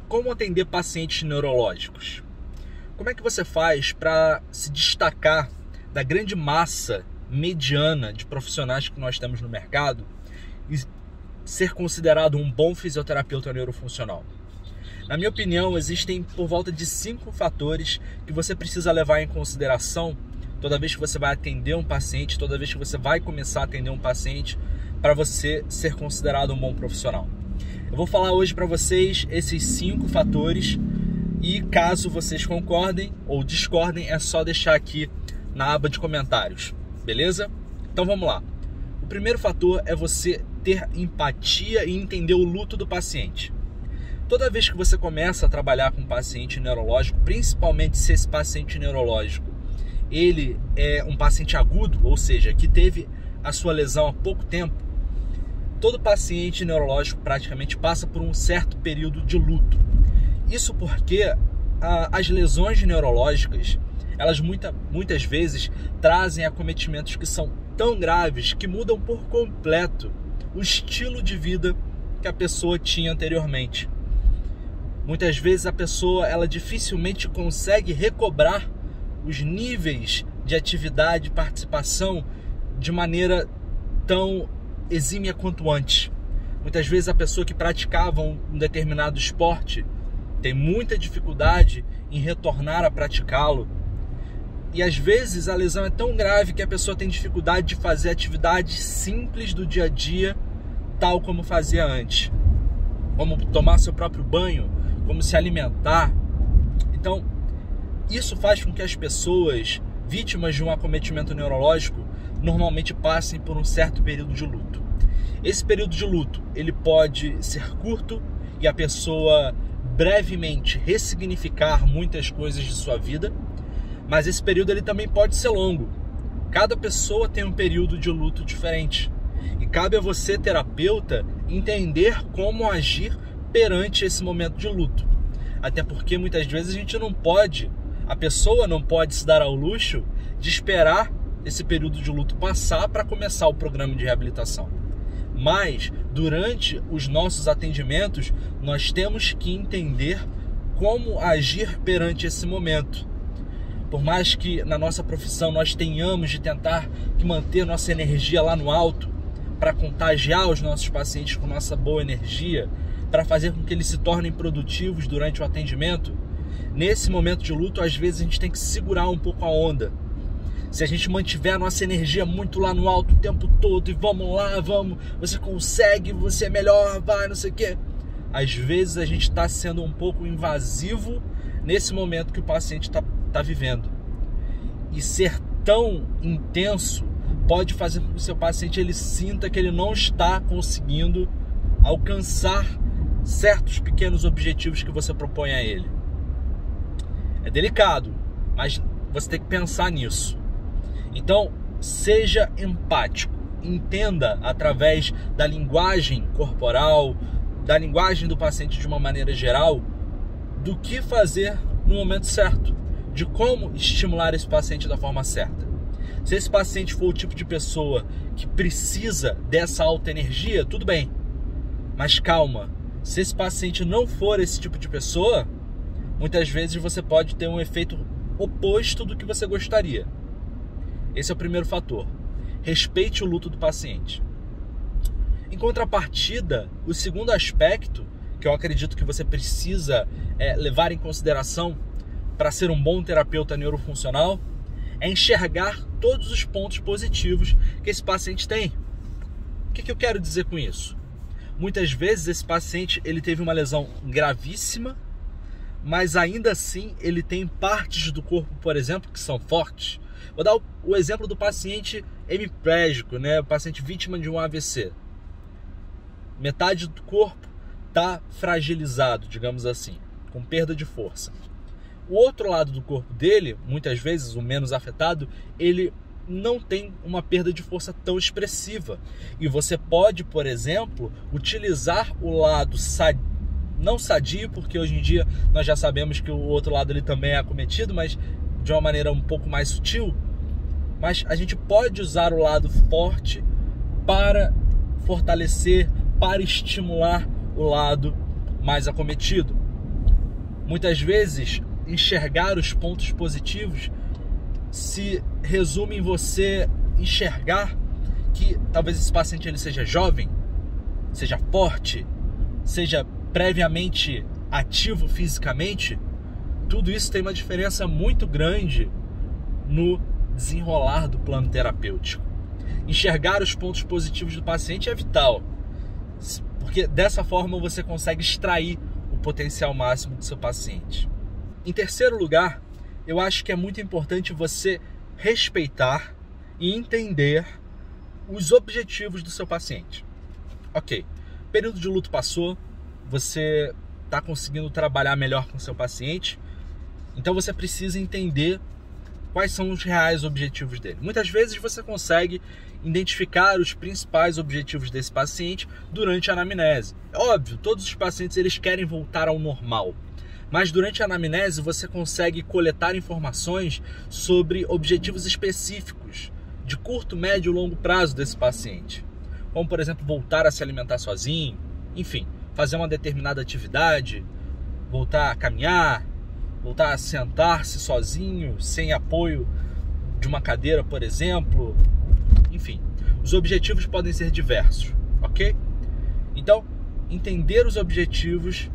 Como atender pacientes neurológicos? Como é que você faz para se destacar da grande massa mediana de profissionais que nós temos no mercado e ser considerado um bom fisioterapeuta neurofuncional? Na minha opinião, existem por volta de 5 fatores que você precisa levar em consideração toda vez que você vai atender um paciente, toda vez que você vai começar a atender um paciente, para você ser considerado um bom profissional. Eu vou falar hoje para vocês esses 5 fatores e caso vocês concordem ou discordem, é só deixar aqui na aba de comentários, beleza? Então vamos lá. O primeiro fator é você ter empatia e entender o luto do paciente. Toda vez que você começa a trabalhar com um paciente neurológico, principalmente se esse paciente neurológico ele é um paciente agudo, ou seja, que teve a sua lesão há pouco tempo, todo paciente neurológico praticamente passa por um certo período de luto. Isso porque as lesões neurológicas, elas muitas vezes trazem acometimentos que são tão graves que mudam por completo o estilo de vida que a pessoa tinha anteriormente. Muitas vezes a pessoa ela dificilmente consegue recobrar os níveis de atividade e participação de maneira tão exímia quanto antes. Muitas vezes a pessoa que praticava um determinado esporte tem muita dificuldade em retornar a praticá-lo. E às vezes a lesão é tão grave que a pessoa tem dificuldade de fazer atividades simples do dia a dia, tal como fazia antes. Como tomar seu próprio banho, como se alimentar. Então, isso faz com que as pessoas vítimas de um acometimento neurológico normalmente passem por um certo período de luto. Esse período de luto, ele pode ser curto e a pessoa brevemente ressignificar muitas coisas de sua vida, mas esse período ele também pode ser longo. Cada pessoa tem um período de luto diferente e cabe a você, terapeuta, entender como agir perante esse momento de luto. Até porque muitas vezes a pessoa não pode se dar ao luxo de esperar esse período de luto passar para começar o programa de reabilitação. Mas, durante os nossos atendimentos, nós temos que entender como agir perante esse momento. Por mais que na nossa profissão nós tenhamos de tentar manter nossa energia lá no alto, para contagiar os nossos pacientes com nossa boa energia, para fazer com que eles se tornem produtivos durante o atendimento, nesse momento de luto, às vezes a gente tem que segurar um pouco a onda. Se a gente mantiver a nossa energia muito lá no alto o tempo todo e vamos lá, você consegue, você é melhor, vai, não sei o quê. Às vezes a gente está sendo um pouco invasivo nesse momento que o paciente está vivendo. E ser tão intenso pode fazer com que o seu paciente ele sinta que ele não está conseguindo alcançar certos pequenos objetivos que você propõe a ele. É delicado, mas você tem que pensar nisso. Então, seja empático, entenda através da linguagem corporal, da linguagem do paciente de uma maneira geral, do que fazer no momento certo, de como estimular esse paciente da forma certa. Se esse paciente for o tipo de pessoa que precisa dessa alta energia, tudo bem, mas calma. Se esse paciente não for esse tipo de pessoa, muitas vezes você pode ter um efeito oposto do que você gostaria. Esse é o primeiro fator. Respeite o luto do paciente. Em contrapartida, o segundo aspecto que eu acredito que você precisa levar em consideração para ser um bom terapeuta neurofuncional é enxergar todos os pontos positivos que esse paciente tem. O que eu quero dizer com isso? Muitas vezes esse paciente ele teve uma lesão gravíssima, mas ainda assim ele tem partes do corpo, por exemplo, que são fortes. Vou dar o exemplo do paciente hemiplégico, né? O paciente vítima de um AVC. Metade do corpo está fragilizado, digamos assim, com perda de força. O outro lado do corpo dele, muitas vezes o menos afetado, ele não tem uma perda de força tão expressiva. E você pode, por exemplo, utilizar o lado não sadio, porque hoje em dia nós já sabemos que o outro lado ele também é acometido, mas de uma maneira um pouco mais sutil. Mas a gente pode usar o lado forte para fortalecer, para estimular o lado mais acometido. Muitas vezes, enxergar os pontos positivos se resume em você enxergar que talvez esse paciente ele seja jovem, seja forte, seja previamente ativo fisicamente. Tudo isso tem uma diferença muito grande no desenrolar do plano terapêutico. Enxergar os pontos positivos do paciente é vital, porque dessa forma você consegue extrair o potencial máximo do seu paciente. Em terceiro lugar, eu acho que é muito importante você respeitar e entender os objetivos do seu paciente. Ok, o período de luto passou, você está conseguindo trabalhar melhor com o seu paciente, então você precisa entender quais são os reais objetivos dele. Muitas vezes você consegue identificar os principais objetivos desse paciente durante a anamnese. É óbvio, todos os pacientes eles querem voltar ao normal, mas durante a anamnese você consegue coletar informações sobre objetivos específicos de curto, médio e longo prazo desse paciente. Como, por exemplo, voltar a se alimentar sozinho, enfim, fazer uma determinada atividade, voltar a caminhar, voltar a sentar-se sozinho, sem apoio de uma cadeira, por exemplo. Enfim, os objetivos podem ser diversos, ok? Então, entender os objetivos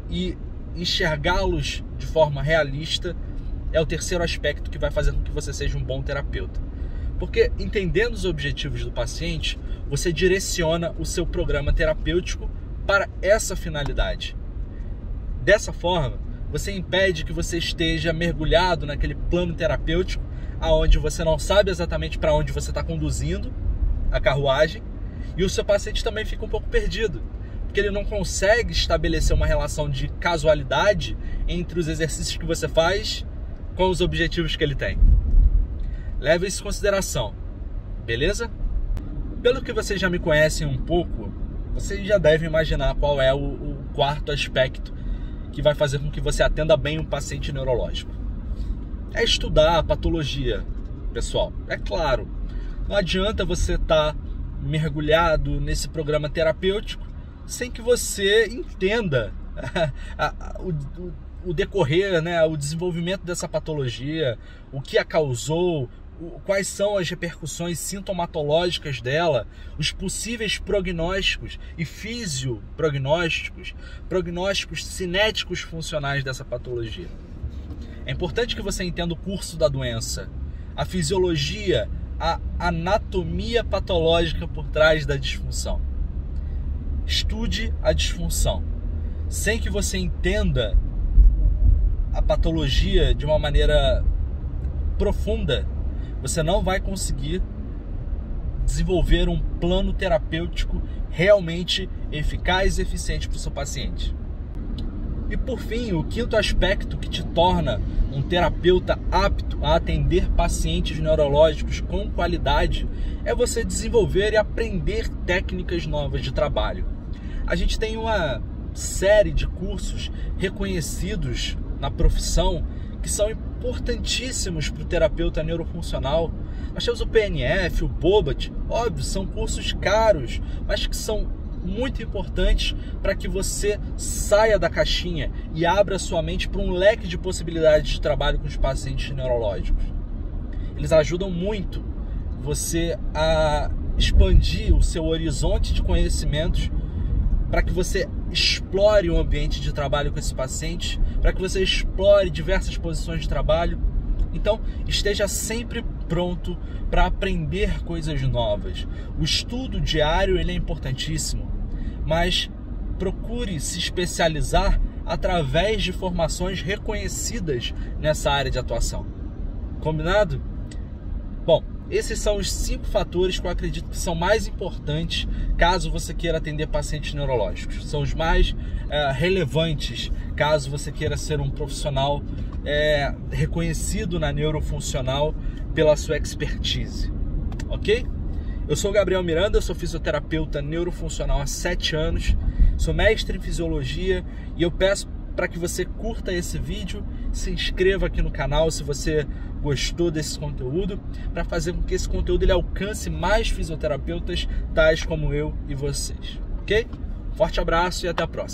e enxergá-los de forma realista é o terceiro aspecto que vai fazer com que você seja um bom terapeuta. Porque entendendo os objetivos do paciente, você direciona o seu programa terapêutico para essa finalidade. Dessa forma, você impede que você esteja mergulhado naquele plano terapêutico aonde você não sabe exatamente para onde você está conduzindo a carruagem, e o seu paciente também fica um pouco perdido, porque ele não consegue estabelecer uma relação de casualidade entre os exercícios que você faz com os objetivos que ele tem. Leve isso em consideração, beleza? Pelo que vocês já me conhecem um pouco, vocês já devem imaginar qual é o quarto aspecto que vai fazer com que você atenda bem um paciente neurológico. É estudar a patologia, pessoal. É claro, não adianta você estar mergulhado nesse programa terapêutico sem que você entenda o decorrer, né, o desenvolvimento dessa patologia, o que a causou, quais são as repercussões sintomatológicas dela, os possíveis prognósticos e fisioprognósticos, prognósticos cinéticos funcionais dessa patologia. É importante que você entenda o curso da doença, a fisiologia, a anatomia patológica por trás da disfunção. Estude a disfunção. Sem que você entenda a patologia de uma maneira profunda, você não vai conseguir desenvolver um plano terapêutico realmente eficaz e eficiente para o seu paciente. E por fim, o quinto aspecto que te torna um terapeuta apto a atender pacientes neurológicos com qualidade é você desenvolver e aprender técnicas novas de trabalho. A gente tem uma série de cursos reconhecidos na profissão que são importantíssimos para o terapeuta neurofuncional. Nós temos o PNF, o BOBAT, óbvio, são cursos caros, mas que são muito importantes para que você saia da caixinha e abra sua mente para um leque de possibilidades de trabalho com os pacientes neurológicos. Eles ajudam muito você a expandir o seu horizonte de conhecimentos para que você explore o ambiente de trabalho com esse paciente, para que você explore diversas posições de trabalho. Então, esteja sempre pronto para aprender coisas novas. O estudo diário ele é importantíssimo, mas procure se especializar através de formações reconhecidas nessa área de atuação. Combinado? Bom, esses são os 5 fatores que eu acredito que são mais importantes caso você queira atender pacientes neurológicos. São os mais relevantes caso você queira ser um profissional reconhecido na neurofuncional pela sua expertise. Ok? Eu sou o Gabriel Miranda, eu sou fisioterapeuta neurofuncional há 7 anos, sou mestre em fisiologia e eu peço para que você curta esse vídeo, se inscreva aqui no canal se você gostou desse conteúdo, para fazer com que esse conteúdo ele alcance mais fisioterapeutas tais como eu e vocês, ok? Forte abraço e até a próxima.